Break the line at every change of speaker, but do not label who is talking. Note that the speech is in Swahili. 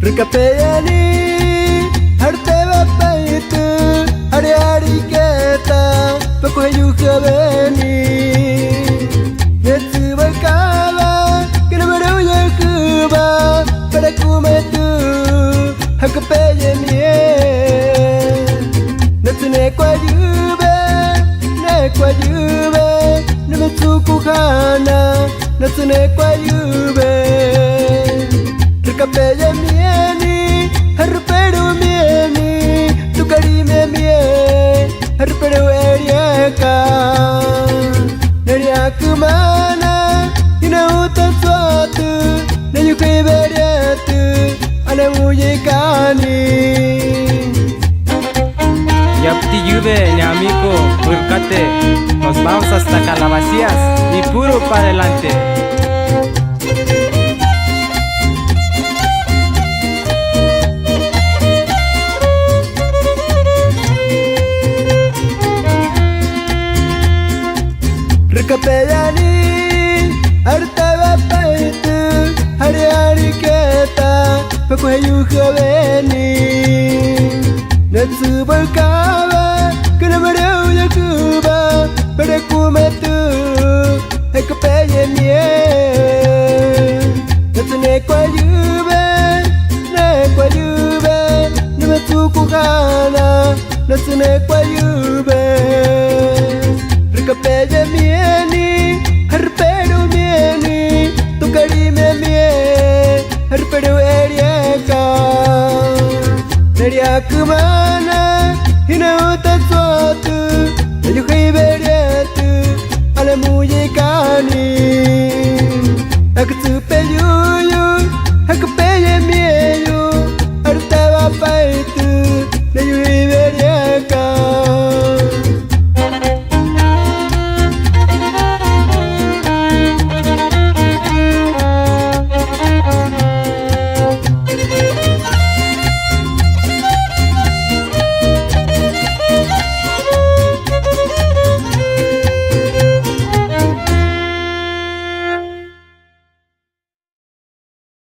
Rikapeyani harte bapaitu hari hari keta pakuhayu kabeni netsu bakala kena baru yakuba pada kumetu hakapeyani netsu nekwajube nemetsu kukhana netsu nekwajube Rikapeyani harpedu mieni tukari memie harpedu eriaka neriaku mana ina utan suatu nayukai beriatu ana muyikani
Yapti Juve, mi amigo, Urcate, nos vamos hasta Calabacías y puro para adelante.
Rikapeyani harta bapaitu hari hari keta pakuhayu kabeni netsu bakala kena